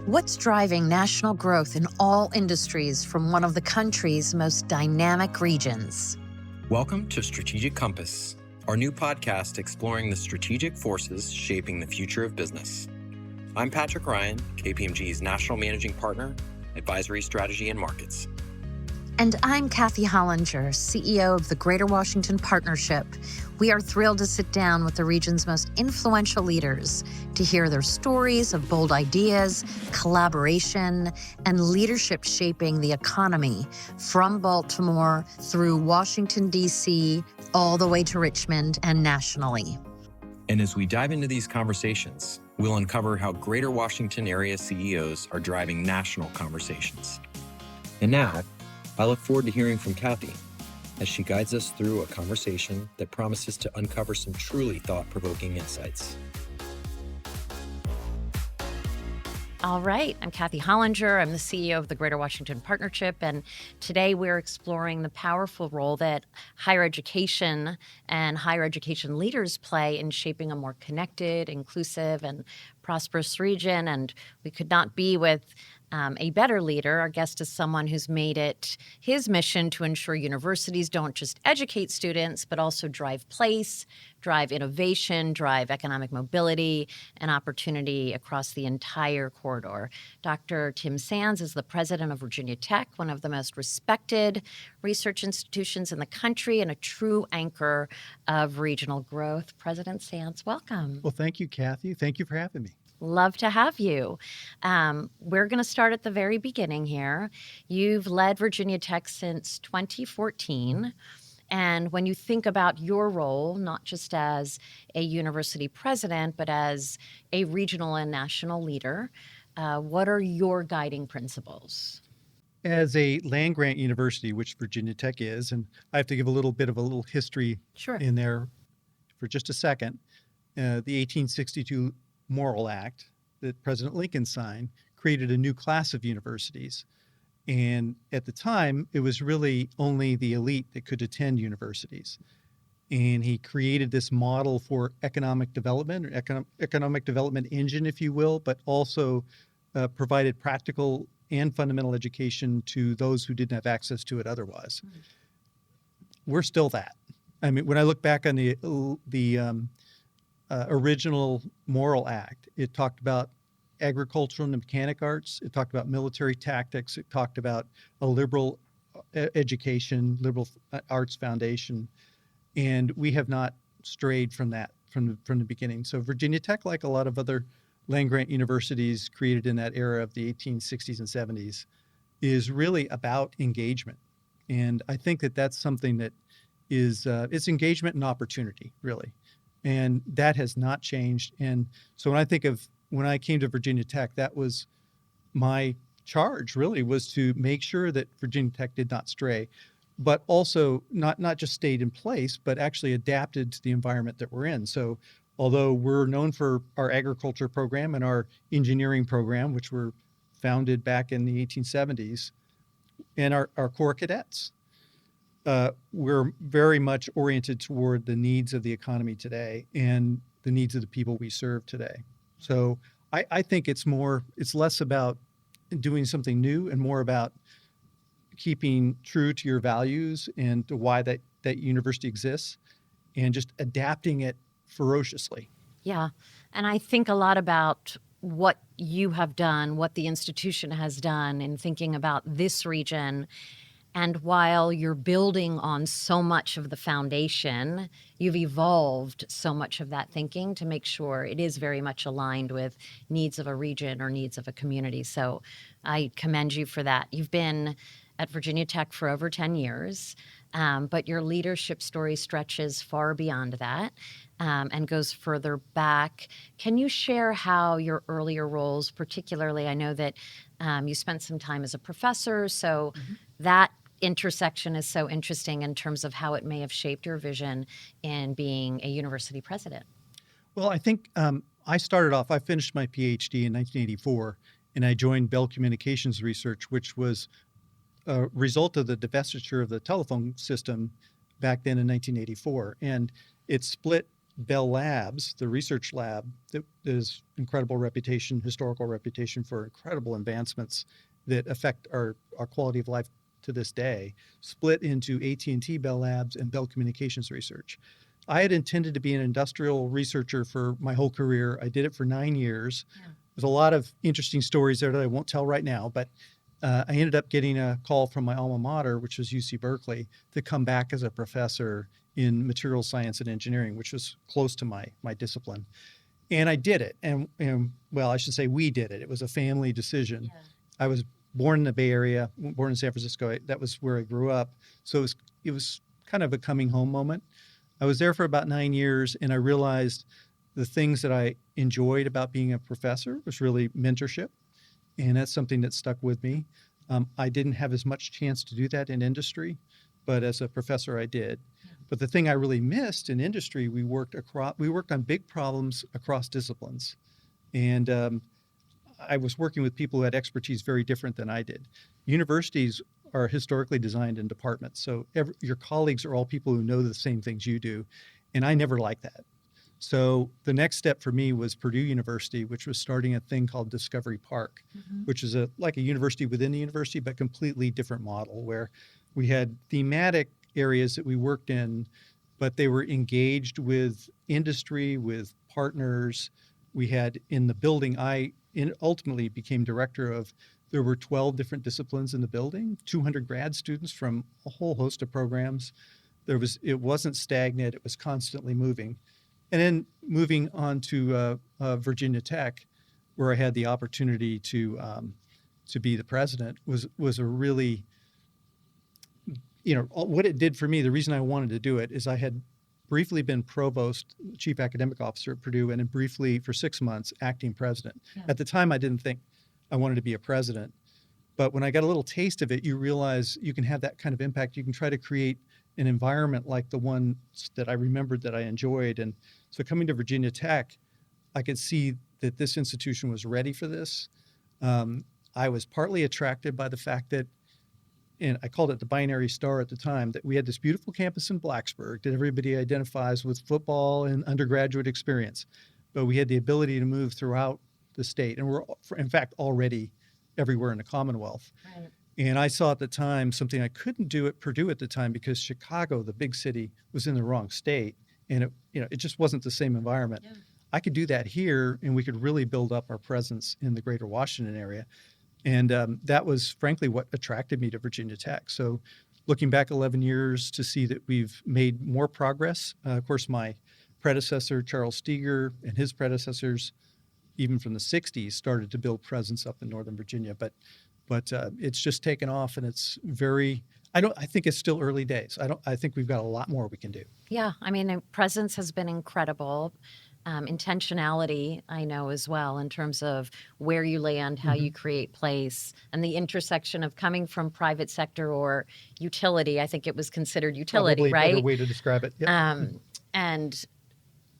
What's driving national growth in all industries from one of the country's most dynamic regions? Welcome to Strategic Compass, our new podcast exploring the strategic forces shaping the future of business. I'm Patrick Ryan, KPMG's National Managing Partner, Advisory Strategy and Markets. And I'm Kathy Hollinger, CEO of the Greater Washington Partnership. We are thrilled to sit down with the region's most influential leaders to hear their stories of bold ideas, collaboration, and leadership shaping the economy from Baltimore through Washington, D.C., all the way to Richmond and nationally. And as we dive into these conversations, we'll uncover how Greater Washington area CEOs are driving national conversations. And now, I look forward to hearing from Kathy as she guides us through a conversation that promises to uncover some truly thought-provoking insights. All right, I'm Kathy Hollinger. I'm the CEO of the Greater Washington Partnership, and today we're exploring the powerful role that higher education and higher education leaders play in shaping a more connected, inclusive, and prosperous region. And we could not be with a better leader. Our guest is someone who's made it his mission to ensure universities don't just educate students, but also drive place, drive innovation, drive economic mobility and opportunity across the entire corridor. Dr. Tim Sands is the president of Virginia Tech, one of the most respected research institutions in the country and a true anchor of regional growth. President Sands, welcome. Well, thank you, Kathy. Thank you for having me. Love to have you. We're going to start at the very beginning here. You've led Virginia Tech since 2014. And when you think about your role, not just as a university president, but as a regional and national leader, what are your guiding principles? As a land-grant university, which Virginia Tech is, and I have to give a little bit of a history in there for just a second. The 1862 Morrill Act that President Lincoln signed created a new class of universities. And at the time, it was really only the elite that could attend universities. And he created this model for economic development, or economic development engine, if you will, but also provided practical and fundamental education to those who didn't have access to it otherwise. Mm-hmm. We're still that. I mean, when I look back on the original Morrill Act, it talked about agricultural and mechanic arts. It talked about military tactics. It talked about a liberal education, liberal arts foundation. And we have not strayed from that from the beginning. So Virginia Tech, like a lot of other land-grant universities created in that era of the 1860s and 70s, is really about engagement. And I think that that's something that is it's engagement and opportunity, really. And that has not changed. And so when I came to Virginia Tech, that was my charge, really, was to make sure that Virginia Tech did not stray, but also not just stayed in place, but actually adapted to the environment that we're in. So although we're known for our agriculture program and our engineering program, which were founded back in the 1870s, and our core cadets, we're very much oriented toward the needs of the economy today and the needs of the people we serve today. So I think it's less about doing something new and more about keeping true to your values and to why that university exists and just adapting it ferociously. Yeah. And I think a lot about what you have done, what the institution has done in thinking about this region. And while you're building on so much of the foundation, you've evolved so much of that thinking to make sure it is very much aligned with needs of a region or needs of a community. So I commend you for that. You've been at Virginia Tech for over 10 years, but your leadership story stretches far beyond that and goes further back. Can you share how your earlier roles, particularly, I know that you spent some time as a professor, so that intersection is so interesting in terms of how it may have shaped your vision in being a university president. Well, I think I finished my PhD in 1984, and I joined Bell Communications Research, which was a result of the divestiture of the telephone system back then in 1984. And it split Bell Labs, the research lab, that is incredible reputation, historical reputation for incredible advancements that affect our quality of life to this day, split into AT&T Bell Labs and Bell Communications Research. I had intended to be an industrial researcher for my whole career. I did it for 9 years. Yeah. There's a lot of interesting stories there that I won't tell right now, but I ended up getting a call from my alma mater, which was UC Berkeley, to come back as a professor in material science and engineering, which was close to my discipline. And I did it. And well, I should say we did it. It was a family decision. Yeah. I was born in the Bay Area, born in San Francisco. That was where I grew up. So it was kind of a coming home moment. I was there for about 9 years, and I realized the things that I enjoyed about being a professor was really mentorship. And that's something that stuck with me. I didn't have as much chance to do that in industry, but as a professor, I did. Yeah. But the thing I really missed in industry, we worked on big problems across disciplines. And I was working with people who had expertise very different than I did. Universities are historically designed in departments. So your colleagues are all people who know the same things you do. And I never liked that. So the next step for me was Purdue University, which was starting a thing called Discovery Park, which is like a university within the university, but completely different model where we had thematic areas that we worked in, but they were engaged with industry, with partners. We had in the building, I ultimately became director of, there were 12 different disciplines in the building, 200 grad students from a whole host of programs. It wasn't stagnant, it was constantly moving. And then moving on to Virginia Tech, where I had the opportunity to be the president, was a really, what it did for me. The reason I wanted to do it is I had briefly been provost, chief academic officer at Purdue, and then briefly for 6 months acting president. Yeah. At the time, I didn't think I wanted to be a president, but when I got a little taste of it, you realize you can have that kind of impact. You can try to create an environment like the one that I remembered that I enjoyed. And so coming to Virginia Tech, I could see that this institution was ready for this. I was partly attracted by the fact that, and I called it the binary star at the time, that we had this beautiful campus in Blacksburg that everybody identifies with football and undergraduate experience. But we had the ability to move throughout the state. And we're, in fact, already everywhere in the Commonwealth. Right. And I saw at the time something I couldn't do at Purdue at the time because Chicago, the big city, was in the wrong state. And it just wasn't the same environment. Yeah. I could do that here, and we could really build up our presence in the greater Washington area. And that was, frankly, what attracted me to Virginia Tech. So looking back 11 years to see that we've made more progress. Of course, my predecessor, Charles Steger, and his predecessors, even from the 60s, started to build presence up in Northern Virginia. But it's just taken off, and it's I think it's still early days. I think we've got a lot more we can do. Yeah, I mean, presence has been incredible. Intentionality, I know as well, in terms of where you land, how you create place, and the intersection of coming from private sector or utility. I think it was considered utility, probably right? A better way to describe it. Yep. And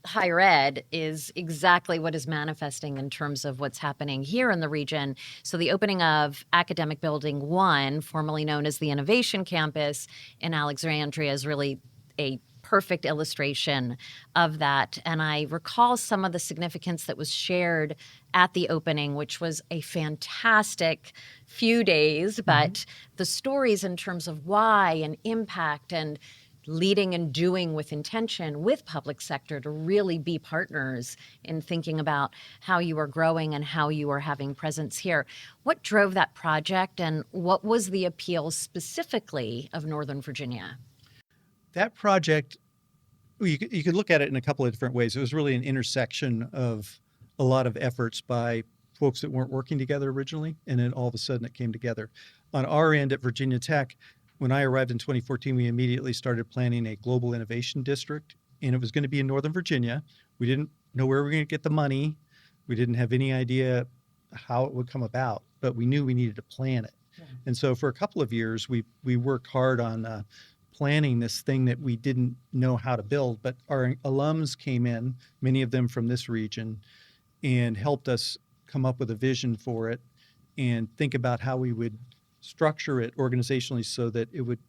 higher ed is exactly what is manifesting in terms of what's happening here in the region. So the opening of Academic Building 1, formerly known as the Innovation Campus in Alexandria, is really a perfect illustration of that. And I recall some of the significance that was shared at the opening, which was a fantastic few days, but the stories in terms of why and impact and leading and doing with intention with public sector to really be partners in thinking about how you are growing and how you are having presence here. What drove that project, and what was the appeal specifically of Northern Virginia? That project, you could look at it in a couple of different ways. It was really an intersection of a lot of efforts by folks that weren't working together originally, and then all of a sudden it came together. On our end at Virginia Tech, when I arrived in 2014, we immediately started planning a global innovation district, and it was going to be in Northern Virginia. We didn't know where we were going to get the money. We didn't have any idea how it would come about, but we knew we needed to plan it. Yeah. And so for a couple of years, we worked hard on planning this thing that we didn't know how to build, but our alums came in, many of them from this region, and helped us come up with a vision for it and think about how we would structure it organizationally so that it would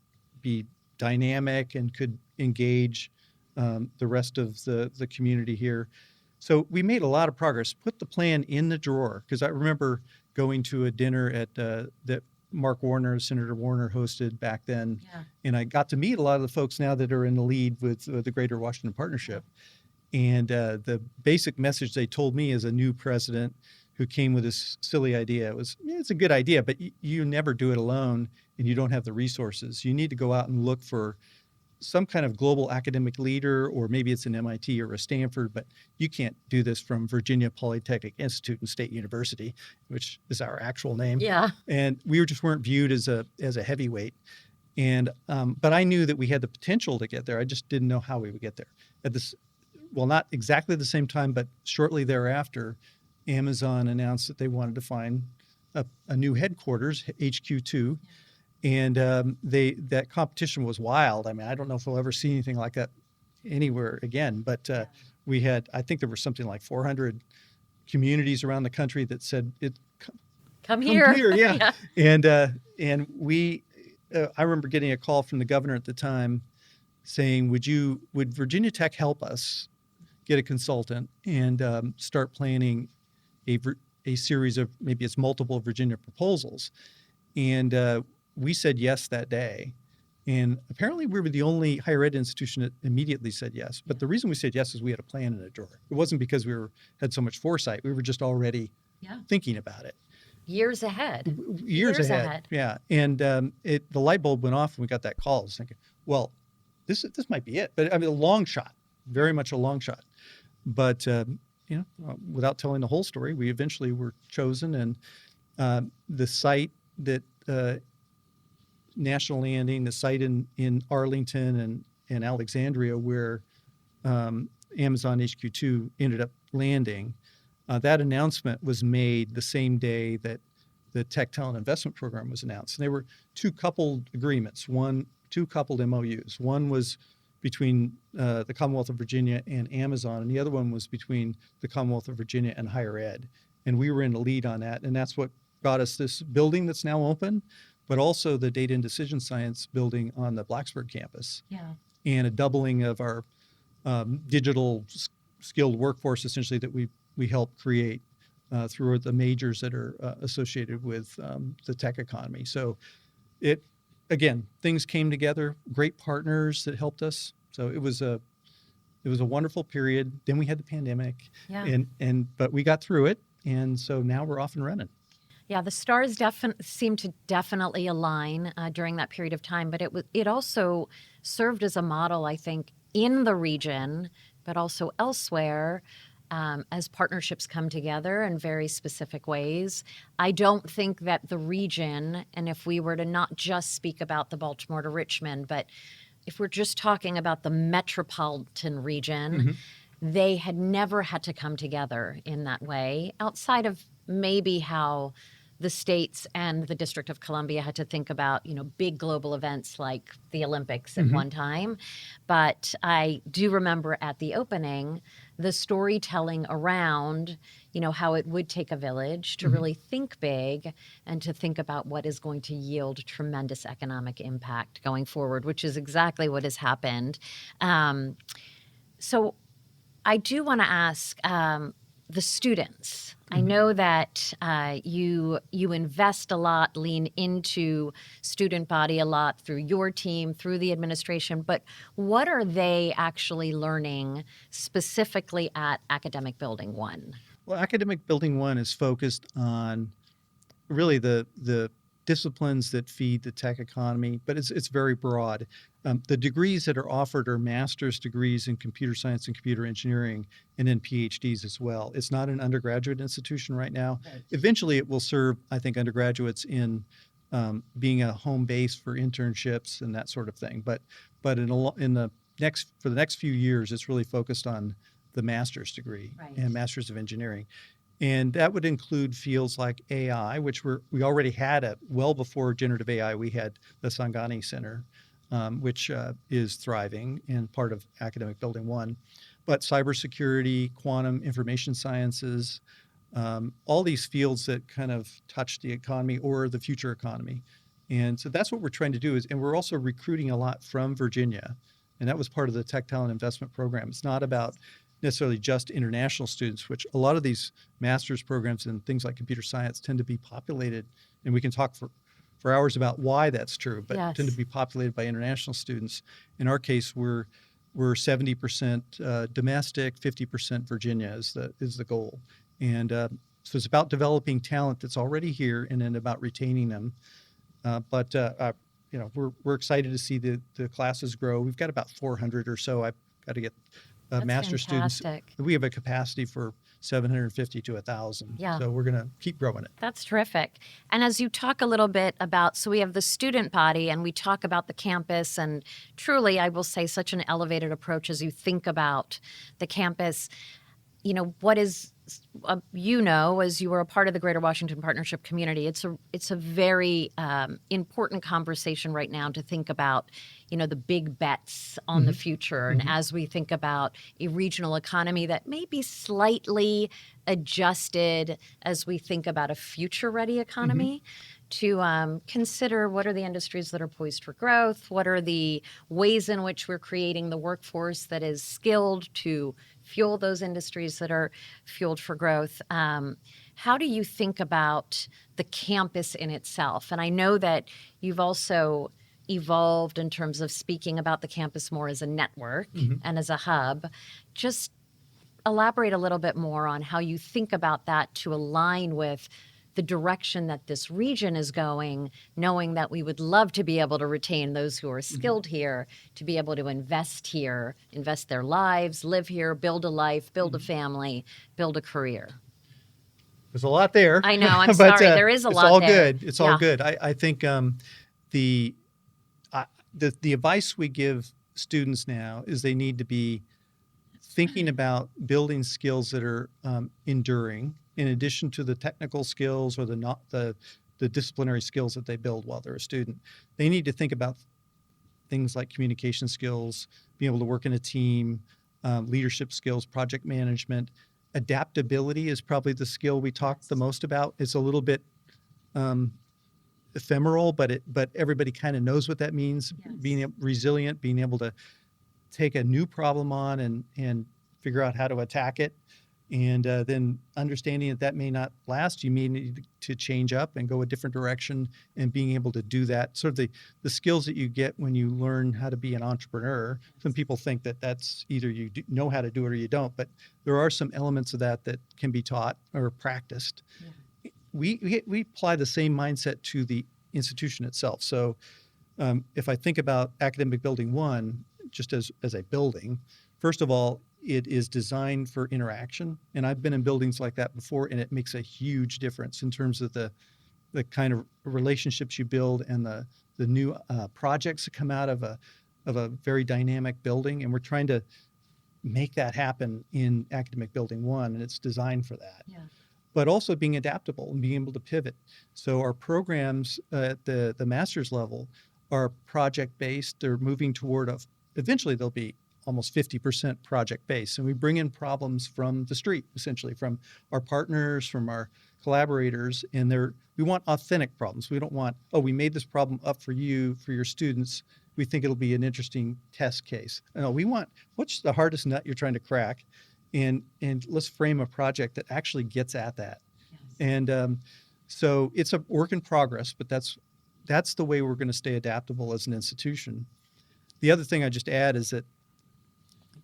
be dynamic and could engage the rest of the community here. So we made a lot of progress, put the plan in the drawer, because I remember going to a dinner at that Senator Warner hosted back then. Yeah. And I got to meet a lot of the folks now that are in the lead with the Greater Washington Partnership. And the basic message they told me as a new president who came with this silly idea was, yeah, it's a good idea, but you never do it alone and you don't have the resources. You need to go out and look for some kind of global academic leader, or maybe it's an MIT or a Stanford, but you can't do this from Virginia Polytechnic Institute and State University, which is our actual name. Yeah. And we just weren't viewed as a heavyweight. And but I knew that we had the potential to get there. I just didn't know how we would get there. At this, well, not exactly the same time, but shortly thereafter, Amazon announced that they wanted to find a new headquarters, HQ2. And that competition was wild. I mean, I don't know if we'll ever see anything like that anywhere again. But we had, I think there were something like 400 communities around the country that said, Come here. Yeah. And we, I remember getting a call from the governor at the time saying, would Virginia Tech help us get a consultant and start planning a series of, maybe it's multiple Virginia proposals. And we said yes that day. And apparently we were the only higher ed institution that immediately said yes. But the reason we said yes is we had a plan in a drawer. It wasn't because we had so much foresight. We were just already thinking about it. Years ahead. Years ahead. Yeah. And the light bulb went off when we got that call. I was thinking, well, this might be it. But I mean, a long shot, very much a long shot. But, without telling the whole story, we eventually were chosen. And the site that National Landing, the site in Arlington and Alexandria where Amazon HQ2 ended up landing, that announcement was made the same day that the Tech Talent Investment Program was announced. And there were two coupled agreements, two coupled MOUs. One was between the Commonwealth of Virginia and Amazon, and the other one was between the Commonwealth of Virginia and higher ed. And we were in the lead on that. And that's what got us this building that's now open, but also the data and decision science building on the Blacksburg campus. Yeah. And a doubling of our digital skilled workforce, essentially, that we help create through the majors that are associated with the tech economy. So things came together, great partners that helped us. So it was a wonderful period. Then we had the pandemic, but we got through it. And so now we're off and running. Yeah, the stars seemed to definitely align during that period of time, but it also served as a model, I think, in the region, but also elsewhere, as partnerships come together in very specific ways. I don't think that the region, and if we were to not just speak about the Baltimore to Richmond, but if we're just talking about the metropolitan region, they had never had to come together in that way, outside of maybe how the states and the District of Columbia had to think about, big global events like the Olympics at one time. But I do remember at the opening, the storytelling around, how it would take a village to really think big and to think about what is going to yield tremendous economic impact going forward, which is exactly what has happened. So I do want to ask the students. I know that you invest a lot, lean into student body a lot through your team, through the administration, but what are they actually learning specifically at Academic Building 1? Well, Academic Building 1 is focused on really the disciplines that feed the tech economy, but it's very broad. The degrees that are offered are master's degrees in computer science and computer engineering, and then PhDs as well. It's not an undergraduate institution right now. Right. Eventually, it will serve, I think, undergraduates in being a home base for internships and that sort of thing. But for the next few years, it's really focused on the master's degree and master's of engineering. And that would include fields like AI, which we already had well before generative AI. We had the Sangani Center, which is thriving and part of Academic Building 1. But cybersecurity, quantum information sciences, all these fields that kind of touch the economy or the future economy. And so that's what we're trying to do and we're also recruiting a lot from Virginia. And that was part of the Tech Talent Investment Program. It's not about necessarily just international students, which a lot of these master's programs in things like computer science tend to be populated, and we can talk for hours about why that's true, but tend to be populated by international students. In our case, we're 70% domestic, 50% Virginia is the goal. And so it's about developing talent that's already here and then about retaining them. But we're excited to see the classes grow. We've got about 400 or so. I've got to get master's students. We have a capacity for 750 to 1,000. Yeah. So we're going to keep growing it. That's terrific. And as you talk a little bit about, so we have the student body and we talk about the campus, and truly, I will say, such an elevated approach as you think about the campus. What is, as you were a part of the Greater Washington Partnership community, it's a very important conversation right now to think about, the big bets on the future. And as we think about a regional economy that may be slightly adjusted as we think about a future-ready economy, to consider what are the industries that are poised for growth, what are the ways in which we're creating the workforce that is skilled to fuel those industries that are fueled for growth. How do you think about the campus in itself? And I know that you've also evolved in terms of speaking about the campus more as a network and as a hub. Just elaborate a little bit more on how you think about that to align with the direction that this region is going, knowing that we would love to be able to retain those who are skilled here, to be able to invest here, invest their lives, live here, build a life, build a family, build a career. There's a lot there. I know, I'm but, sorry, there is a lot there. It's all good. I think the advice we give students now is they need to be thinking about building skills that are enduring, in addition to the technical skills or the disciplinary skills that they build while they're a student. They need to think about things like communication skills, being able to work in a team, leadership skills, project management. Adaptability is probably the skill we talk the most about. It's a little bit ephemeral, but everybody kind of knows what that means. Yes. Being resilient, being able to take a new problem on and figure out how to attack it. And then understanding that may not last, you may need to change up and go a different direction, and being able to do that. Sort of the skills that you get when you learn how to be an entrepreneur. Some people think that that's either you know how to do it or you don't, but there are some elements of that can be taught or practiced. Yeah. We apply the same mindset to the institution itself. So if I think about Academic Building 1, just as a building, first of all, it is designed for interaction. And I've been in buildings like that before, and it makes a huge difference in terms of the kind of relationships you build and the new projects that come out of a very dynamic building. And we're trying to make that happen in Academic Building 1, and it's designed for that. Yeah. But also being adaptable and being able to pivot. So our programs at the master's level are project-based. They're moving toward eventually they'll be almost 50% project-based. And we bring in problems from the street, essentially, from our partners, from our collaborators, and we want authentic problems. We don't want, we made this problem up for you, for your students. We think it'll be an interesting test case. No, we want, what's the hardest nut you're trying to crack? And let's frame a project that actually gets at that. Yes. And so it's a work in progress, but that's the way we're going to stay adaptable as an institution. The other thing I just add is that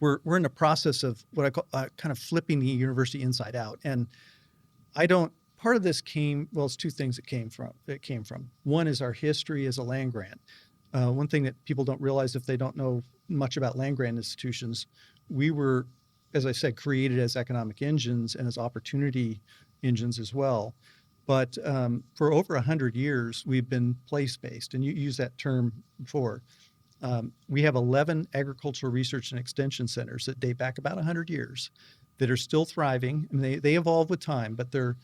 we're in the process of what I call kind of flipping the university inside out. And part of this it's two things it came from. One is our history as a land grant. One thing that people don't realize if they don't know much about land grant institutions, we were, as I said, created as economic engines and as opportunity engines as well. But for over 100 years, we've been place-based, and you used that term before. We have 11 agricultural research and extension centers that date back about 100 years that are still thriving. I mean, they evolve with time, but they're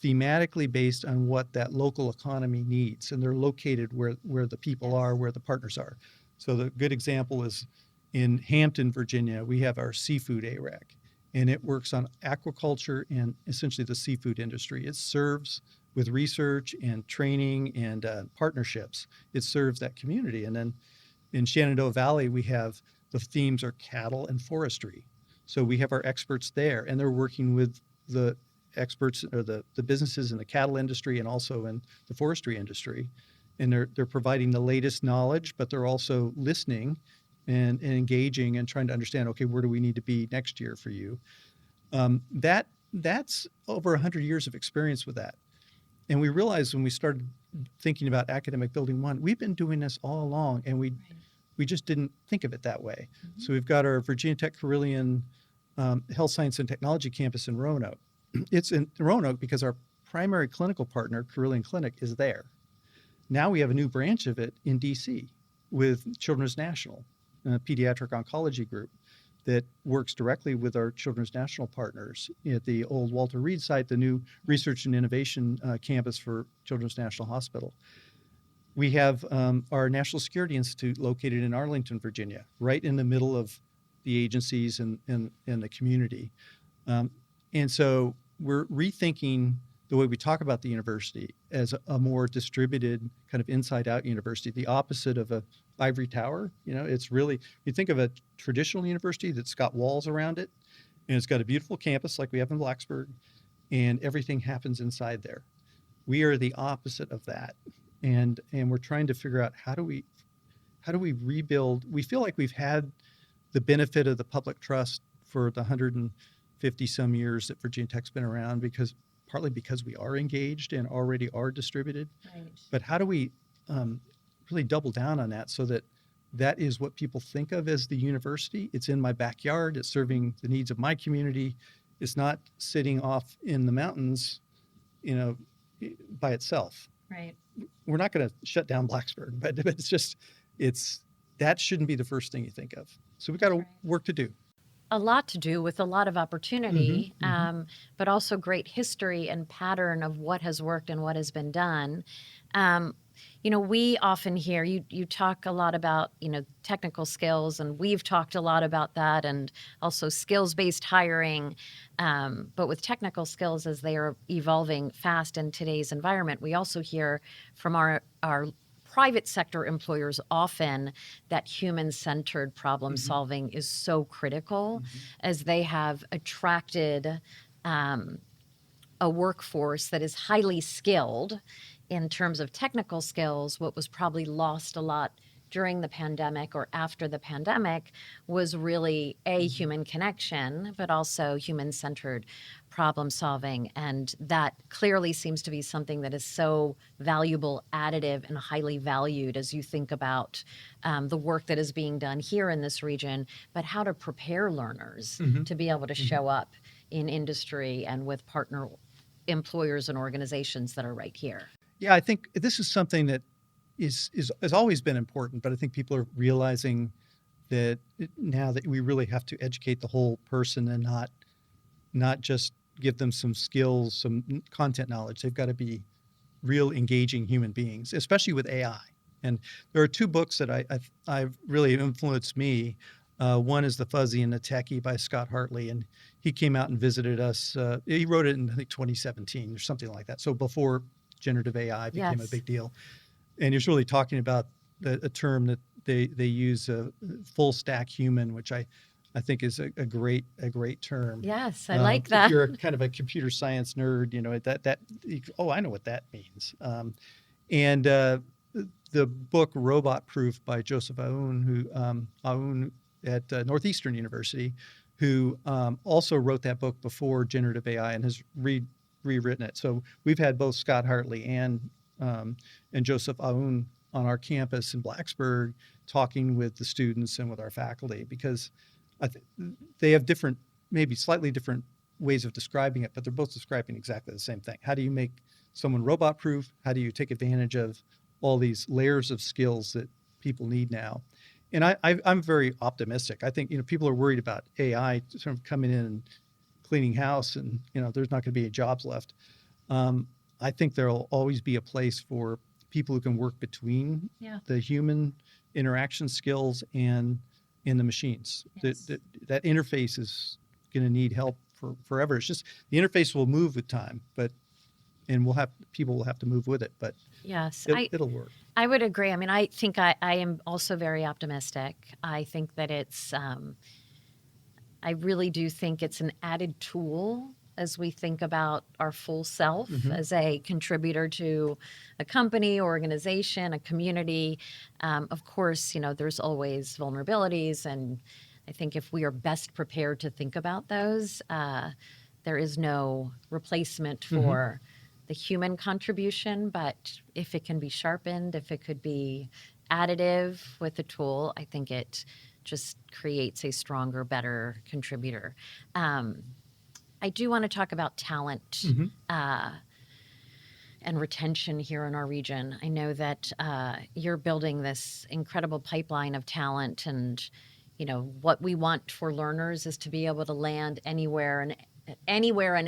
thematically based on what that local economy needs, and they're located where the people are, where the partners are. So the good example is in Hampton, Virginia, we have our seafood ARAC, and it works on aquaculture and essentially the seafood industry. It serves with research and training and partnerships. It serves that community. And then in Shenandoah Valley, we have the themes are cattle and forestry. So we have our experts there, and they're working with the experts or the businesses in the cattle industry and also in the forestry industry. And they're providing the latest knowledge, but they're also listening and engaging and trying to understand, okay, where do we need to be next year for you? That's over 100 years of experience with that. And we realized when we started thinking about Academic Building 1, we've been doing this all along, and we just didn't think of it that way. Mm-hmm. So we've got our Virginia Tech Carilion Health Science and Technology campus in Roanoke. It's in Roanoke because our primary clinical partner, Carilion Clinic, is there. Now we have a new branch of it in DC with Children's National, a pediatric oncology group that works directly with our Children's National partners at the old Walter Reed site, the new Research and Innovation campus for Children's National Hospital. We have our National Security Institute located in Arlington, Virginia, right in the middle of the agencies and the community. And so we're rethinking the way we talk about the university as a more distributed kind of inside-out university, the opposite of a ivory tower. It's really, you think of a traditional university that's got walls around it, and it's got a beautiful campus like we have in Blacksburg, and everything happens inside there. We are the opposite of that, and we're trying to figure out how do we rebuild. We feel like we've had the benefit of the public trust for the 150 some years that Virginia Tech's been around, partly because we are engaged and already are distributed. Right. But how do we really double down on that so that is what people think of as the university? It's in my backyard. It's serving the needs of my community. It's not sitting off in the mountains, by itself. Right. We're not going to shut down Blacksburg, but that shouldn't be the first thing you think of. So we've got work to do. A lot to do with a lot of opportunity, but also great history and pattern of what has worked and what has been done. We often hear you talk a lot about, technical skills, and we've talked a lot about that, and also skills-based hiring. But with technical skills, as they are evolving fast in today's environment, we also hear from our private sector employers often that human-centered problem solving is so critical, as they have attracted a workforce that is highly skilled in terms of technical skills. What was probably lost a lot during the pandemic or after the pandemic was really human connection, but also human-centered problem solving. And that clearly seems to be something that is so valuable, additive, and highly valued as you think about the work that is being done here in this region, but how to prepare learners to be able to show up in industry and with partner employers and organizations that are right here. Yeah, I think this is something that has always been important, but I think people are realizing that now that we really have to educate the whole person and not just give them some skills, some content knowledge. They've got to be real engaging human beings, especially with AI. And there are two books that I've really influenced me. One is The Fuzzy and the Techie by Scott Hartley, and he came out and visited us. He wrote it in, I think, 2017 or something like that. So before generative AI became a big deal. And he was really talking about a term that they use, full stack human, which I think is a great term. Yes, I like that. If you're kind of a computer science nerd, I know what that means. And the book Robot Proof by Joseph Aoun at Northeastern University, who also wrote that book before generative AI and has rewritten it. So we've had both Scott Hartley and Joseph Aoun on our campus in Blacksburg talking with the students and with our faculty, because they have different, maybe slightly different ways of describing it, but they're both describing exactly the same thing. How do you make someone robot proof? How do you take advantage of all these layers of skills that people need now? And I'm very optimistic. I think, people are worried about AI sort of coming in and cleaning house and, there's not going to be any jobs left. I think there'll always be a place for people who can work between the human interaction skills and in the machines. Yes. That interface is going to need help for forever. It's just the interface will move with time, but and people will have to move with it, but Yes, it'll work. I would agree. I mean, I think I am also very optimistic. I think that I really do think it's an added tool as we think about our full self as a contributor to a company, organization, a community. Of course, there's always vulnerabilities, and I think if we are best prepared to think about those, there is no replacement for the human contribution. But if it can be sharpened, if it could be additive with the tool, I think it just creates a stronger, better contributor. I do want to talk about talent and retention here in our region. I know that you're building this incredible pipeline of talent, and what we want for learners is to be able to land anywhere and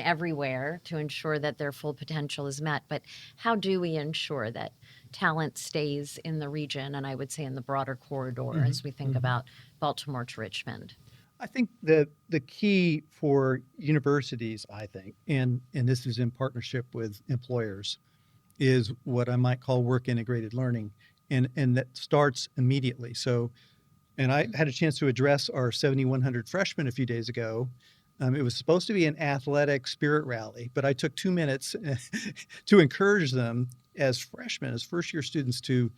everywhere to ensure that their full potential is met. But how do we ensure that talent stays in the region, and I would say in the broader corridor as we think about Baltimore to Richmond? I think the key for universities, I think, and this is in partnership with employers, is what I might call work integrated learning, and that starts immediately. So, and I had a chance to address our 7,100 freshmen a few days ago. It was supposed to be an athletic spirit rally, but I took 2 minutes to encourage them as freshmen, as first-year students, to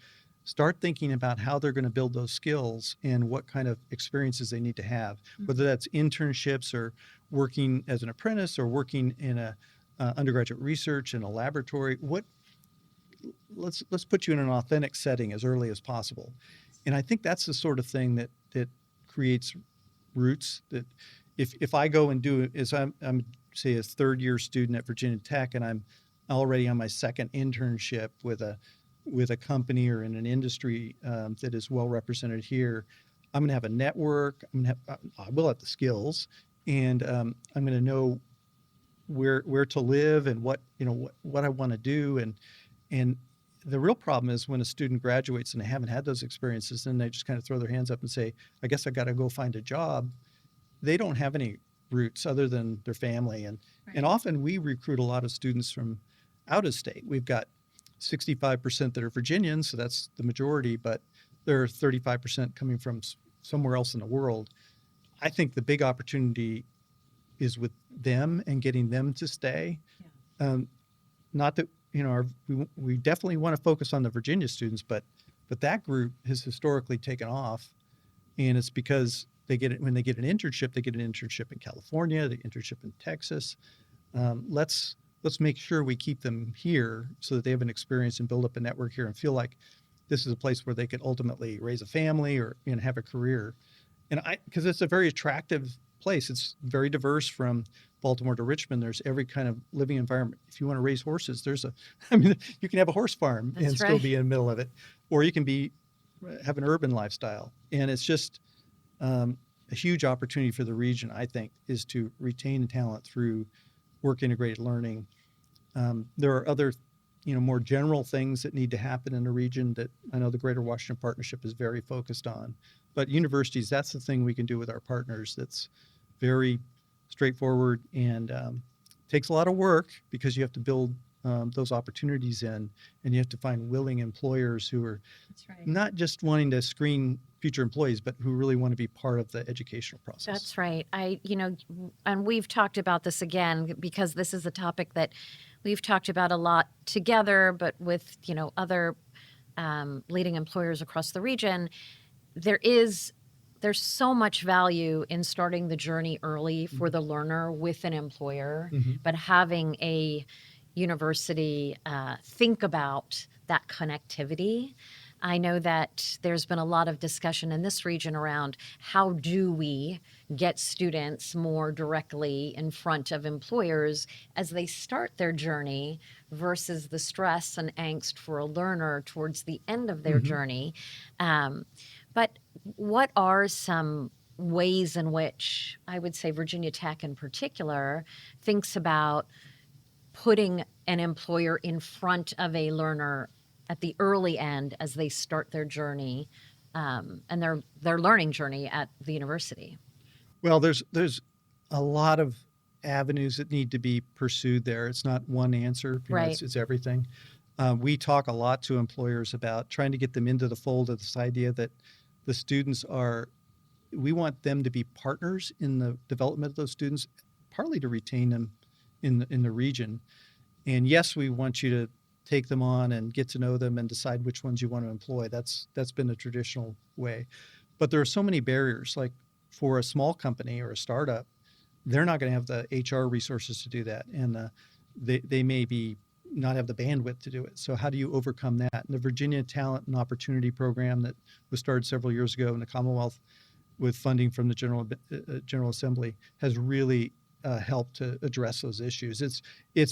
start thinking about how they're going to build those skills and what kind of experiences they need to have, whether that's internships or working as an apprentice or working in a undergraduate research in a laboratory. Let's put you in an authentic setting as early as possible. And I think that's the sort of thing that creates roots. That if I go and do, as I'm say a third-year student at Virginia Tech, and I'm already on my second internship with a company or in an industry that is well represented here, I'm going to have a network. I will have the skills, and I'm going to know where to live and what I want to do. And the real problem is when a student graduates and they haven't had those experiences, then they just kind of throw their hands up and say, I guess I got to go find a job. They don't have any roots other than their family. And often we recruit a lot of students from out of state. We've got 65% that are Virginians, so that's the majority, but there are 35% coming from somewhere else in the world. I think the big opportunity is with them and getting them to stay. Not that, we definitely want to focus on the Virginia students, but that group has historically taken off, and it's because when they get an internship, they get an internship in California, the internship in Texas. Let's make sure we keep them here so that they have an experience and build up a network here and feel like this is a place where they could ultimately raise a family or have a career. And because it's a very attractive place. It's very diverse from Baltimore to Richmond. There's every kind of living environment. If you want to raise horses, you can have a horse farm and still be in the middle of it, or you can have an urban lifestyle. And it's just a huge opportunity for the region, I think, is to retain talent through work integrated learning. There are other, more general things that need to happen in the region that I know the Greater Washington Partnership is very focused on. But universities, that's the thing we can do with our partners that's very straightforward and takes a lot of work because you have to build those opportunities in, and you have to find willing employers who are not just wanting to screen future employees, but who really want to be part of the educational process. That's right. And we've talked about this again because this is a topic that we've talked about a lot together, but with, other leading employers across the region. There's so much value in starting the journey early for the learner with an employer, but having a university think about that connectivity. I know that there's been a lot of discussion in this region around how do we get students more directly in front of employers as they start their journey versus the stress and angst for a learner towards the end of their journey. But what are some ways in which I would say Virginia Tech in particular thinks about putting an employer in front of a learner at the early end as they start their journey and their learning journey at the university? Well, there's a lot of avenues that need to be pursued there. It's not one answer. Right. It's everything. We talk a lot to employers about trying to get them into the fold of this idea that the students are, we want them to be partners in the development of those students, partly to retain them in the region. And yes, we want you to take them on and get to know them and decide which ones you want to employ. That's been a traditional way. But there are so many barriers. Like for a small company or a startup, they're not going to have the HR resources to do that, and they may be not have the bandwidth to do it. So how do you overcome that? And the Virginia Talent and Opportunity Program that was started several years ago in the Commonwealth with funding from the General Assembly has really helped to address those issues.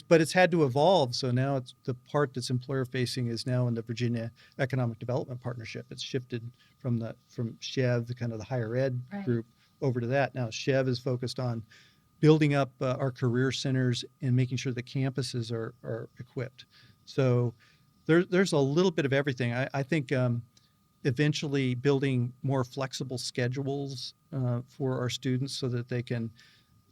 But it's had to evolve. So now it's the part that's employer facing is now in the Virginia Economic Development Partnership. It's shifted from SCHEV, the kind of the higher ed group, over to that. Now SCHEV is focused on building up our career centers and making sure the campuses are equipped. So there's a little bit of everything. I think eventually building more flexible schedules for our students so that they can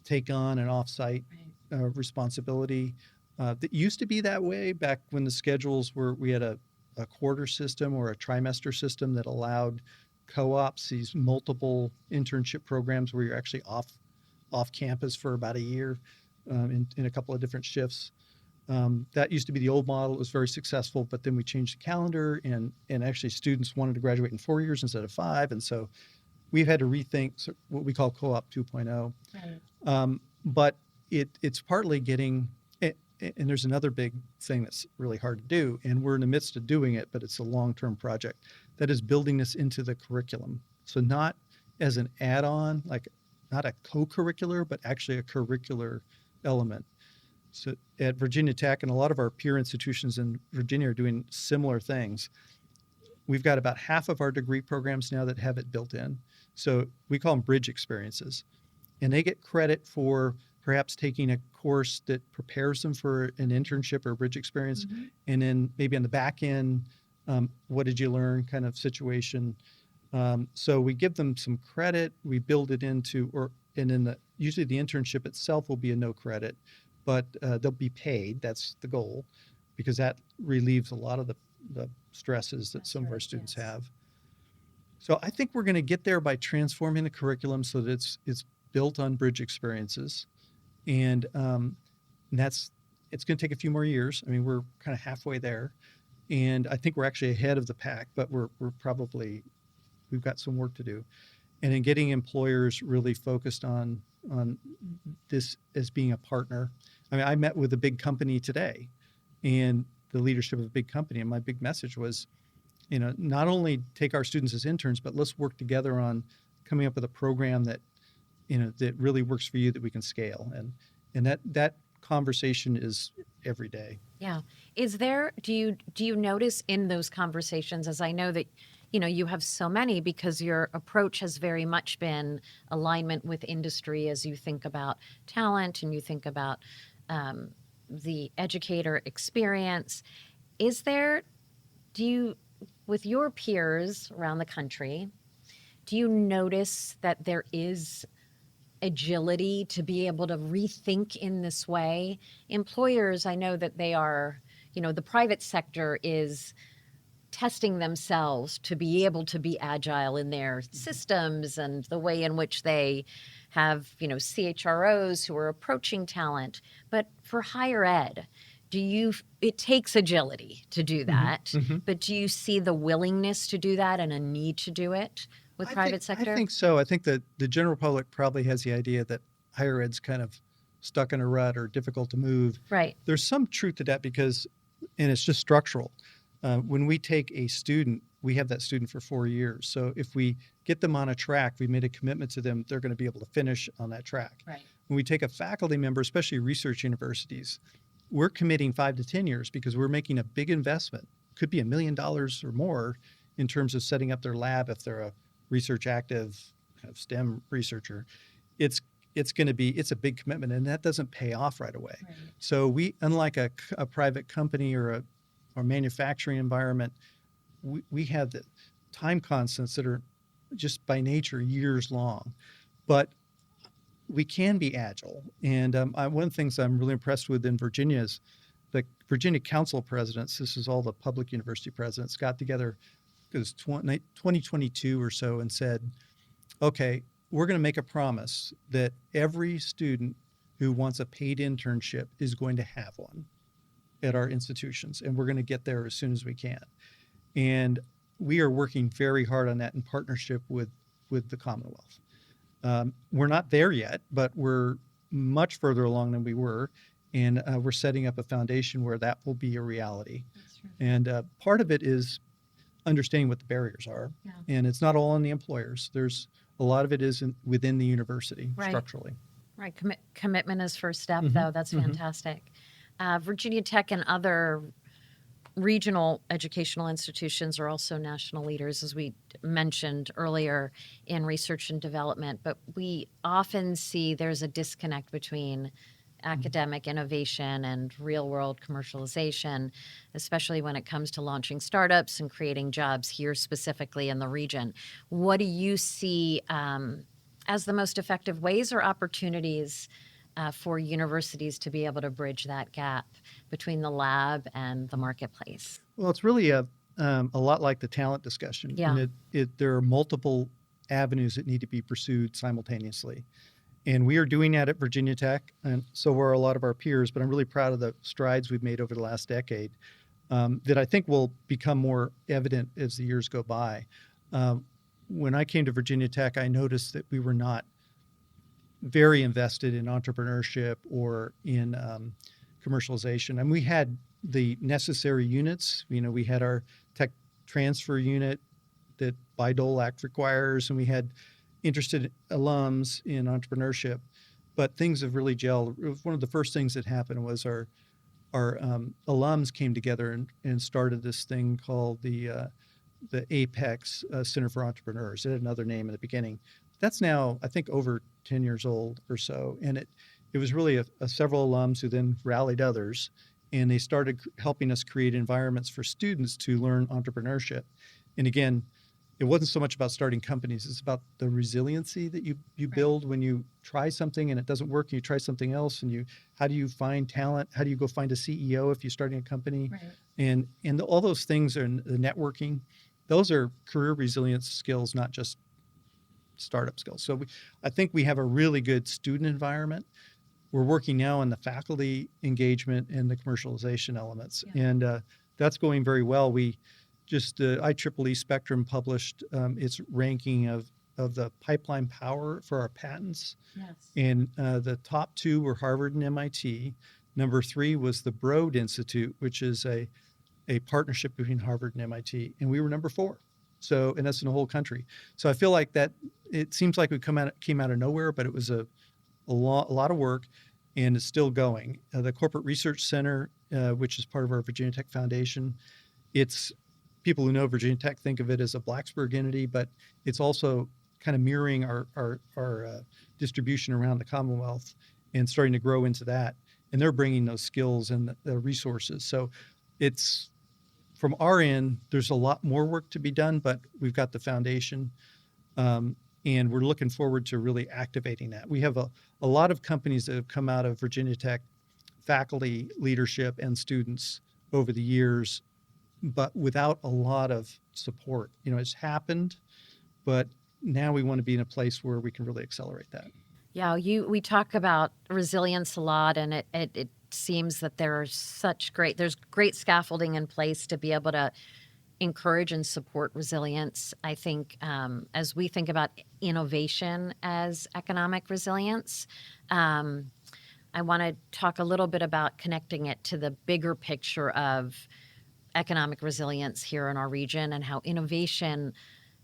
take on an off-site responsibility. That used to be that way back when the schedules we had a quarter system or a trimester system that allowed co-ops, these multiple internship programs where you're actually off campus for about a year in a couple of different shifts. That used to be the old model. It was very successful, but then we changed the calendar and actually students wanted to graduate in 4 years instead of 5. And so we've had to rethink what we call co-op 2.0. Right. But it's partly getting, and there's another big thing that's really hard to do, and we're in the midst of doing it, but it's a long-term project, that is building this into the curriculum. So not as an add-on, like not a co-curricular, but actually a curricular element. So at Virginia Tech and a lot of our peer institutions in Virginia are doing similar things. We've got about half of our degree programs now that have it built in. So we call them bridge experiences. And they get credit for perhaps taking a course that prepares them for an internship or a bridge experience. Mm-hmm. And then maybe on the back end, what did you learn kind of situation. So we give them some credit, we build it into, usually the internship itself will be a no credit, but they'll be paid. That's the goal, because that relieves a lot of the stresses that some of our students have. So I think we're going to get there by transforming the curriculum so that it's built on bridge experiences, and it's going to take a few more years. I mean, we're kind of halfway there, and I think we're actually ahead of the pack, but we've got some work to do. And in getting employers really focused on this as being a partner. I mean, I met with a big company today and the leadership of a big company, and my big message was, not only take our students as interns, but let's work together on coming up with a program that, that really works for you, that we can scale. And that conversation is every day. Yeah. Do you notice in those conversations, as I know that, you have so many, because your approach has very much been alignment with industry as you think about talent and you think about the educator experience. With your peers around the country, do you notice that there is agility to be able to rethink in this way? Employers, I know that they are, the private sector is testing themselves to be able to be agile in their systems and the way in which they have, CHROs who are approaching talent. But for higher ed, it takes agility to do that, mm-hmm. But do you see the willingness to do that and a need to do it with private sector? I think so. I think that the general public probably has the idea that higher ed's kind of stuck in a rut or difficult to move. Right. There's some truth to that and it's just structural. When we take a student, we have that student for 4 years. So if we get them on a track, we made a commitment to them, they're going to be able to finish on that track. Right. When we take a faculty member, especially research universities, we're committing 5 to 10 years because we're making a big investment. Could be $1 million or more in terms of setting up their lab if they're a research active kind of STEM researcher. It's a big commitment, and that doesn't pay off right away. Right. So we, unlike a private company or manufacturing environment, we have the time constants that are just by nature years long. But we can be agile. And one of the things I'm really impressed with in Virginia is the Virginia Council of Presidents. This is all the public university presidents got together, it was 2022 or so, and said, okay, we're going to make a promise that every student who wants a paid internship is going to have one at our institutions, and we're going to get there as soon as we can. And we are working very hard on that in partnership with the Commonwealth. We're not there yet, but we're much further along than we were, and we're setting up a foundation where that will be a reality. That's true. And part of it is understanding what the barriers are, and it's not all on the employers. There's a lot of it is within the university structurally. Right. Commitment is first step, though. That's fantastic. Virginia Tech and other regional educational institutions are also national leaders, as we mentioned earlier, in research and development. But we often see there's a disconnect between academic innovation and real-world commercialization, especially when it comes to launching startups and creating jobs here specifically in the region. What do you see as the most effective ways or opportunities for universities to be able to bridge that gap between the lab and the marketplace? Well, it's really a lot like the talent discussion. Yeah. And there are multiple avenues that need to be pursued simultaneously. And we are doing that at Virginia Tech, and so are a lot of our peers, but I'm really proud of the strides we've made over the last decade that I think will become more evident as the years go by. When I came to Virginia Tech, I noticed that we were not very invested in entrepreneurship or in commercialization. And we had the necessary units. We had our tech transfer unit that Bayh-Dole Act requires, and we had interested alums in entrepreneurship, but things have really gelled. One of the first things that happened was our alums came together and started this thing called the Apex Center for Entrepreneurs. It had another name in the beginning. That's now, I think, over 10 years old or so, and it was really several alums who then rallied others, and they started helping us create environments for students to learn entrepreneurship. And again, it wasn't so much about starting companies. It's about the resiliency that you build when you try something and it doesn't work, and you try something else, and how do you find talent? How do you go find a CEO if you're starting a company? Right. And all those things are the networking. Those are career resilience skills, not just startup skills. So I think we have a really good student environment. We're working now on the faculty engagement and the commercialization elements, and that's going very well. We just IEEE Spectrum published its ranking of the pipeline power for our patents. Yes. And the top two were Harvard and MIT. Number 3 was the Broad Institute, which is a partnership between Harvard and MIT. And we were number 4. So, and that's in the whole country. So I feel like that it seems like we came out of nowhere, but it was a lot of work, and it's still going. The Corporate Research Center, which is part of our Virginia Tech Foundation, it's people who know Virginia Tech think of it as a Blacksburg entity, but it's also kind of mirroring our distribution around the Commonwealth and starting to grow into that. And they're bringing those skills and the resources. So it's, from our end, there's a lot more work to be done, but we've got the foundation, and we're looking forward to really activating that. We have a lot of companies that have come out of Virginia Tech faculty, leadership, and students over the years, but without a lot of support. It's happened, but now we want to be in a place where we can really accelerate that. Yeah, we talk about resilience a lot, and it seems that there's great scaffolding in place to be able to encourage and support resilience. I think as we think about innovation as economic resilience, I want to talk a little bit about connecting it to the bigger picture of economic resilience here in our region and how innovation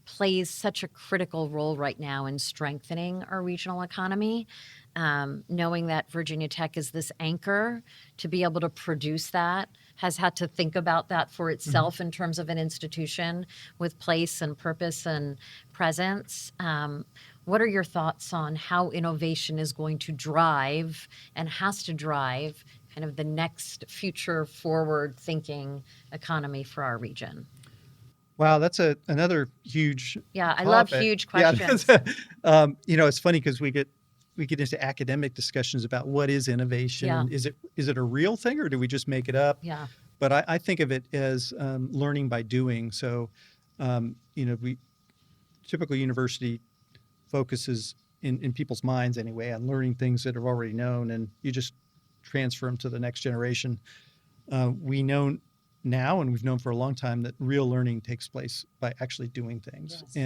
plays such a critical role right now in strengthening our regional economy. Knowing that Virginia Tech is this anchor to be able to produce that, has had to think about that for itself in terms of an institution with place and purpose and presence. What are your thoughts on how innovation is going to drive and has to drive kind of the next future forward thinking economy for our region? Wow, that's another huge I topic. love huge questions. Yeah, it's funny because we get we get into academic discussions about what is innovation. Yeah. Is it a real thing, or do we just make it up? Yeah. But I think of it as learning by doing. So, we typical university focuses in people's minds anyway on learning things that are already known, and you just transfer them to the next generation. We know now, and we've known for a long time, that real learning takes place by actually doing things. Yes.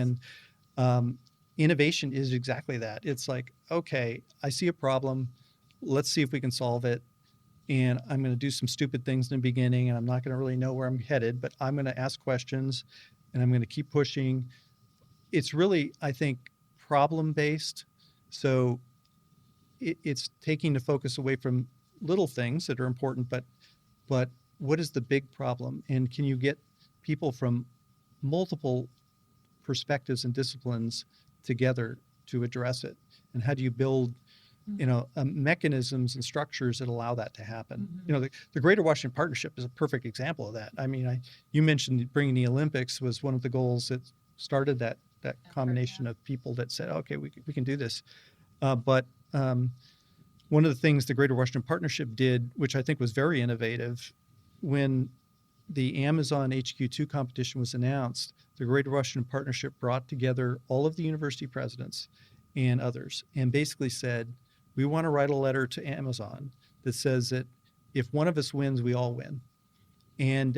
And innovation is exactly that. It's like, okay, I see a problem. Let's see if we can solve it. And I'm going to do some stupid things in the beginning, and I'm not going to really know where I'm headed, but I'm going to ask questions, and I'm going to keep pushing. It's really, I think, problem-based. So it's taking the focus away from little things that are important, but what is the big problem? And can you get people from multiple perspectives and disciplines together to address it? And how do you build, mechanisms and structures that allow that to happen? Mm-hmm. The Greater Washington Partnership is a perfect example of that. I mean, you mentioned bringing the Olympics was one of the goals that started that combination of people that said, okay, we can do this. But one of the things the Greater Washington Partnership did, which I think was very innovative, when the Amazon HQ2 competition was announced, the Greater Washington Partnership brought together all of the university presidents and others and basically said, we want to write a letter to Amazon that says that if one of us wins, we all win. And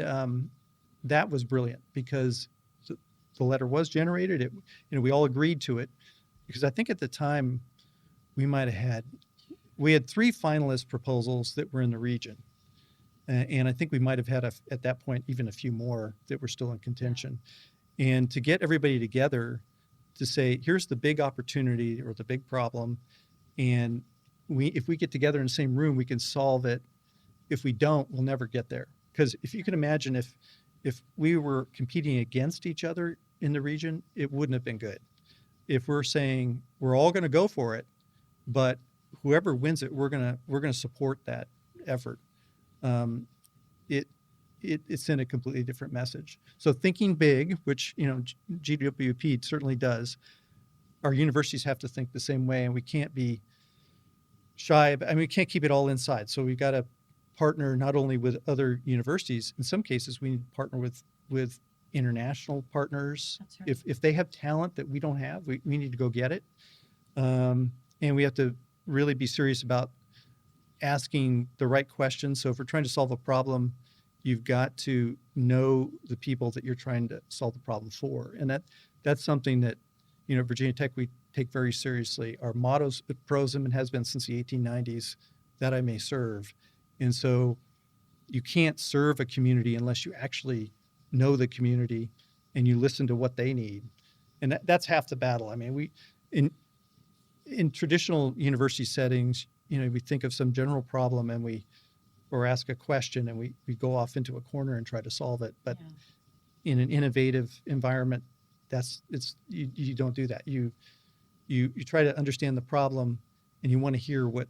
that was brilliant because the letter was generated. We all agreed to it, because I think at the time we had 3 finalist proposals that were in the region. And I think we might have had at that point even a few more that were still in contention. And to get everybody together to say, here's the big opportunity or the big problem, and if we get together in the same room, we can solve it. If we don't, we'll never get there. Because if you can imagine, if we were competing against each other in the region, it wouldn't have been good. If we're saying we're all going to go for it, but whoever wins it, we're gonna support that effort. It sent a completely different message. So thinking big, which GWP certainly does, our universities have to think the same way, and we can't be shy. We can't keep it all inside. So we've got to partner not only with other universities. In some cases, we need to partner with international partners. That's right. If they have talent that we don't have, we need to go get it. And we have to really be serious about asking the right questions. So if we're trying to solve a problem, you've got to know the people that you're trying to solve the problem for. And that's something that, Virginia Tech, we take very seriously. Our motto's PROSM, and has been since the 1890s, that I may serve. And so you can't serve a community unless you actually know the community and you listen to what they need. And that's half the battle. We in traditional university settings, we think of some general problem and or ask a question and we go off into a corner and try to solve it. But in an innovative environment, you don't do that. You try to understand the problem, and you want to hear what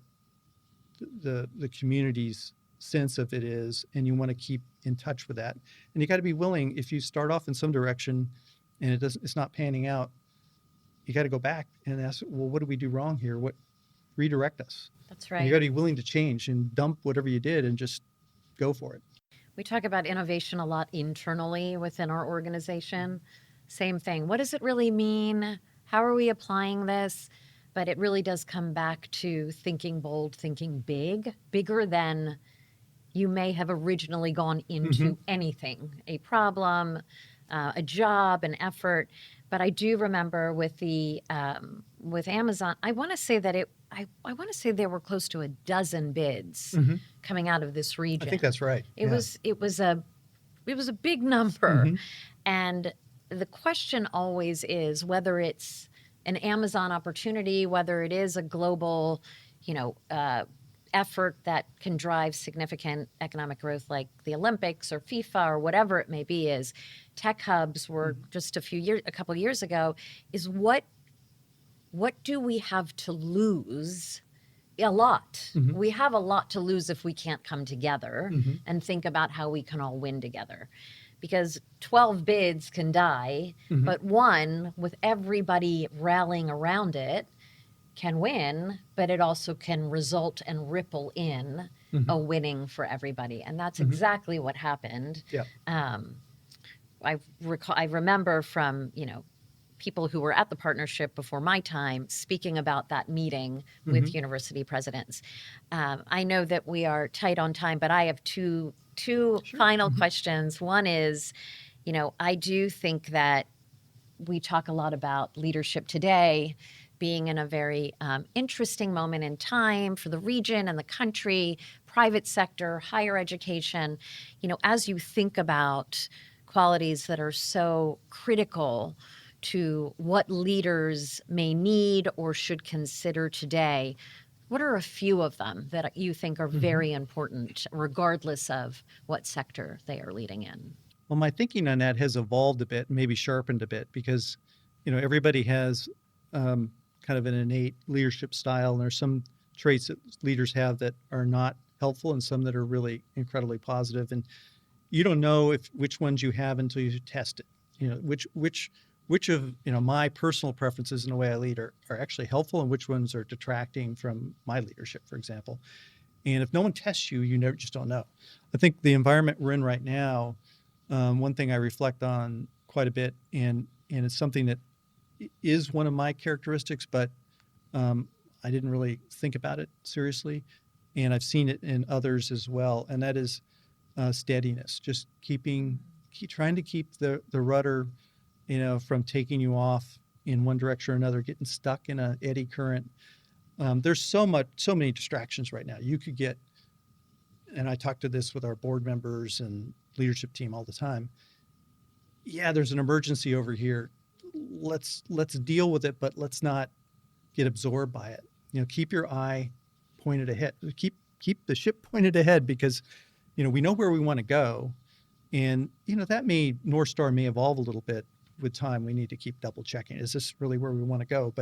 the community's sense of it is, and you want to keep in touch with that. And you got to be willing, if you start off in some direction and it's not panning out, you got to go back and ask, well, what did we do wrong here? Redirect us. That's right. And you got to be willing to change and dump whatever you did and just go for it. We talk about innovation a lot internally within our organization. Same thing. What does it really mean? How are we applying this? But it really does come back to thinking bold, thinking big, bigger than you may have originally gone into anything, a problem, a job, an effort. But I do remember with Amazon, I want to say that I want to say there were close to a dozen bids coming out of this region. I think that's right. It was a big number. And the question always is whether it's an Amazon opportunity, whether it is a global, effort that can drive significant economic growth like the Olympics or FIFA or whatever it may be, is tech hubs were just a couple of years ago, is what do we have to lose? A lot. We have a lot to lose if we can't come together and think about how we can all win together. Because 12 bids can die, but one with everybody rallying around it can win, but it also can result and ripple in a winning for everybody. And that's exactly what happened. Yeah. I remember from, people who were at the partnership before my time speaking about that meeting with university presidents. I know that we are tight on time, but I have two final questions. One is, I do think that we talk a lot about leadership today being in a very interesting moment in time for the region and the country, private sector, higher education. As you think about qualities that are so critical to what leaders may need or should consider today, what are a few of them that you think are very important, regardless of what sector they are leading in? Well, my thinking on that has evolved a bit, maybe sharpened a bit, because everybody has kind of an innate leadership style, and there's some traits that leaders have that are not helpful, and some that are really incredibly positive. And you don't know which ones you have until you test it. Which of my personal preferences in the way I lead are actually helpful, and which ones are detracting from my leadership, for example. And if no one tests you, you just don't know. I think the environment we're in right now. One thing I reflect on quite a bit, and it's something that is one of my characteristics, but I didn't really think about it seriously, and I've seen it in others as well, and that is steadiness. Just trying to keep the rudder, from taking you off in one direction or another, getting stuck in an eddy current. There's so many distractions right now. You could get, and I talk to this with our board members and leadership team all the time. Yeah, there's an emergency over here. Let's deal with it, but let's not get absorbed by it. Keep your eye pointed ahead. Keep the ship pointed ahead, because we know where we want to go, and that North Star may evolve a little bit with time. We need to keep double checking. Is this really where we want to go?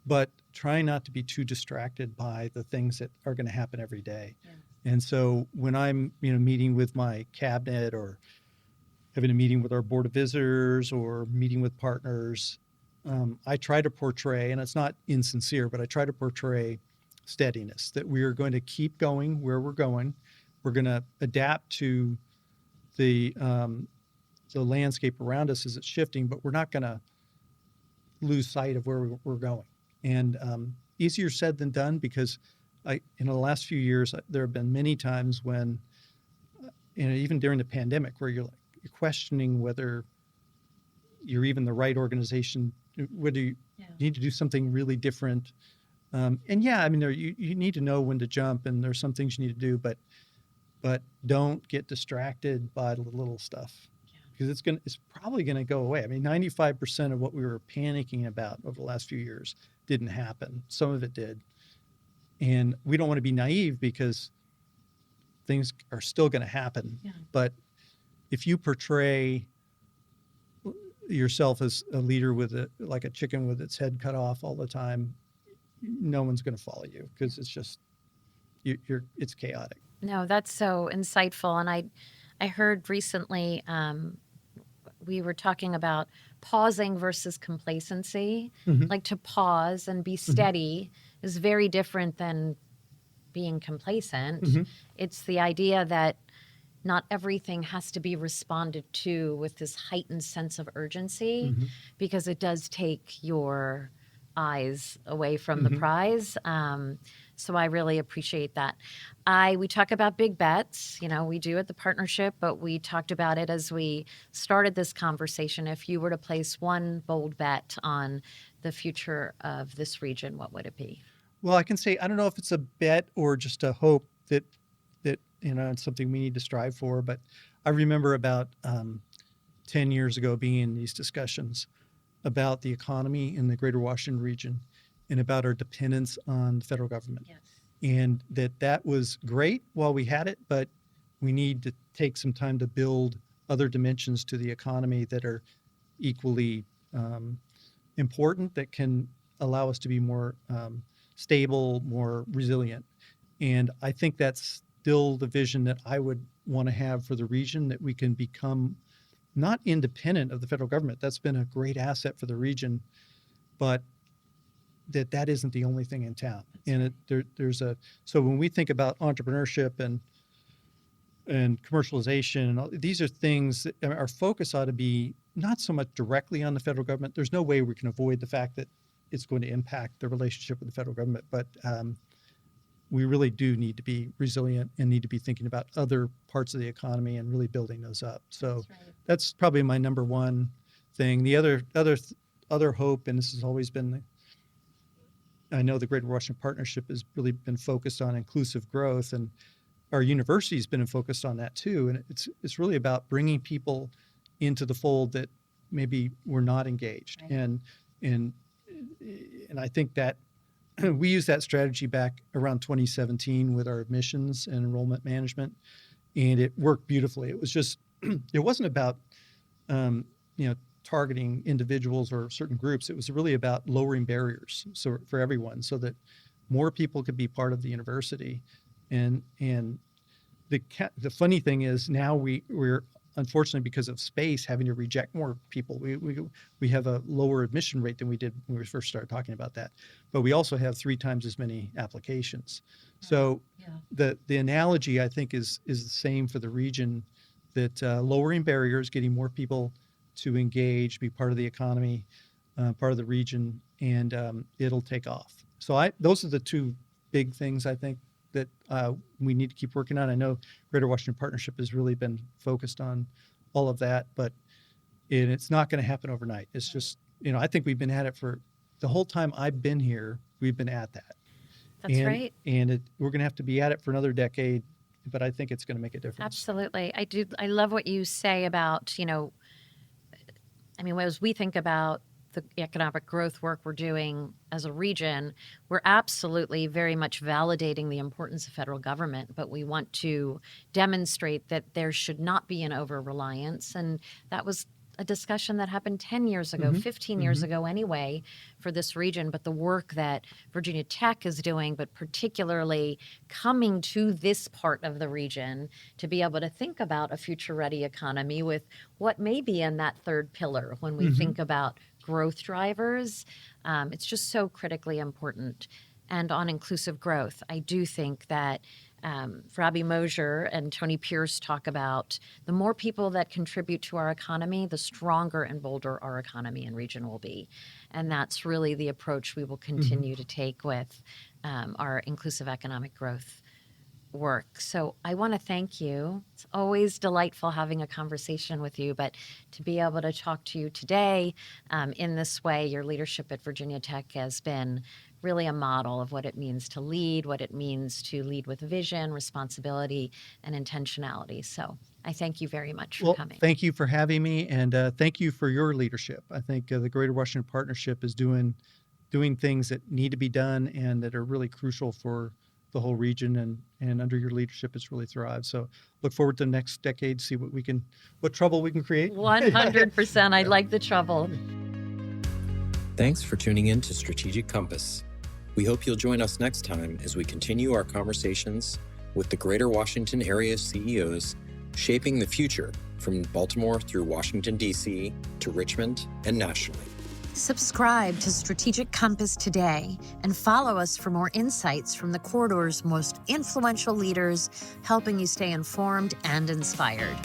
But try not to be too distracted by the things that are going to happen every day. Yeah. And so when I'm, meeting with my cabinet, or having a meeting with our board of visitors, or meeting with partners, I try to portray, and it's not insincere, but I try to portray steadiness, that we are going to keep going where we're going. We're going to adapt to the landscape around us as it's shifting, but we're not going to lose sight of where we're going. And easier said than done, because in the last few years, there have been many times when, even during the pandemic, where you're questioning whether you're even the right organization, whether you need to do something really different. You need to know when to jump, and there's some things you need to do, but don't get distracted by the little stuff, because it's probably going to go away. 95% of what we were panicking about over the last few years didn't happen. Some of it did. And we don't want to be naive, because things are still going to happen. Yeah. But if you portray yourself as a leader like a chicken with its head cut off all the time, no one's going to follow you, because it's just it's chaotic. No, that's so insightful. And I heard recently we were talking about pausing versus complacency. Like, to pause and be steady is very different than being complacent. It's the idea that not everything has to be responded to with this heightened sense of urgency, because it does take your eyes away from the prize. So I really appreciate that. We talk about big bets, we do at the partnership, but we talked about it as we started this conversation. If you were to place one bold bet on the future of this region, what would it be? Well, I can say, I don't know if it's a bet or just a hope that it's something we need to strive for, but I remember about 10 years ago being in these discussions about the economy in the greater Washington region, and about our dependence on the federal government. Yes. And that was great while we had it, but we need to take some time to build other dimensions to the economy that are equally important, that can allow us to be more stable, more resilient. And I think that's still the vision that I would want to have for the region, that we can become not independent of the federal government. That's been a great asset for the region, but that isn't the only thing in town. And so when we think about entrepreneurship and commercialization, and these are things that our focus ought to be not so much directly on the federal government. There's no way we can avoid the fact that it's going to impact the relationship with the federal government, but we really do need to be resilient and need to be thinking about other parts of the economy and really building those up. So that's probably my number one thing. The other hope, and this has always been, I know the Greater Washington Partnership has really been focused on inclusive growth, and our university's been focused on that too. And it's really about bringing people into the fold that maybe were not engaged. Right. And I think that we used that strategy back around 2017 with our admissions and enrollment management, and it worked beautifully. It was just, it wasn't about, targeting individuals or certain groups. It was really about lowering barriers for everyone, so that more people could be part of the university. And the funny thing is now we're unfortunately, because of space, having to reject more people. We have a lower admission rate than we did when we first started talking about that, but we also have 3 times as many applications. So the analogy, I think, is the same for the region, that lowering barriers, getting more people to engage, be part of the economy, part of the region, and it'll take off. So those are the 2 big things I think that we need to keep working on. I know Greater Washington Partnership has really been focused on all of that, but it's not going to happen overnight. It's just, I think we've been at it for the whole time I've been here. We've been at that. That's right. And we're going to have to be at it for another decade, but I think it's going to make a difference. Absolutely. I love what you say about, as we think about the economic growth work we're doing as a region, we're absolutely very much validating the importance of federal government, but we want to demonstrate that there should not be an over-reliance. And that was a discussion that happened 10 years ago, 15 years ago anyway, for this region. But the work that Virginia Tech is doing, but particularly coming to this part of the region to be able to think about a future-ready economy with what may be in that third pillar when we think about growth drivers, it's just so critically important. And on inclusive growth, I do think that Robbie Mosier and Tony Pierce talk about the more people that contribute to our economy, the stronger and bolder our economy and region will be. And that's really the approach we will continue to take with our inclusive economic growth work. So I want to thank you. It's always delightful having a conversation with you, but to be able to talk to you today in this way, your leadership at Virginia Tech has been really a model of what it means to lead, what it means to lead with vision, responsibility, and intentionality. So I thank you very much for coming. Thank you for having me, and thank you for your leadership. I think the Greater Washington Partnership is doing things that need to be done and that are really crucial for the whole region, and under your leadership it's really thrived. So look forward to the next decade, see what trouble we can create. 100%. I like the trouble. Thanks for tuning in to Strategic Compass. We hope you'll join us next time as we continue our conversations with the Greater Washington area CEOs shaping the future from Baltimore through Washington, D.C. to Richmond and nationally. Subscribe to Strategic Compass today and follow us for more insights from the corridor's most influential leaders, helping you stay informed and inspired.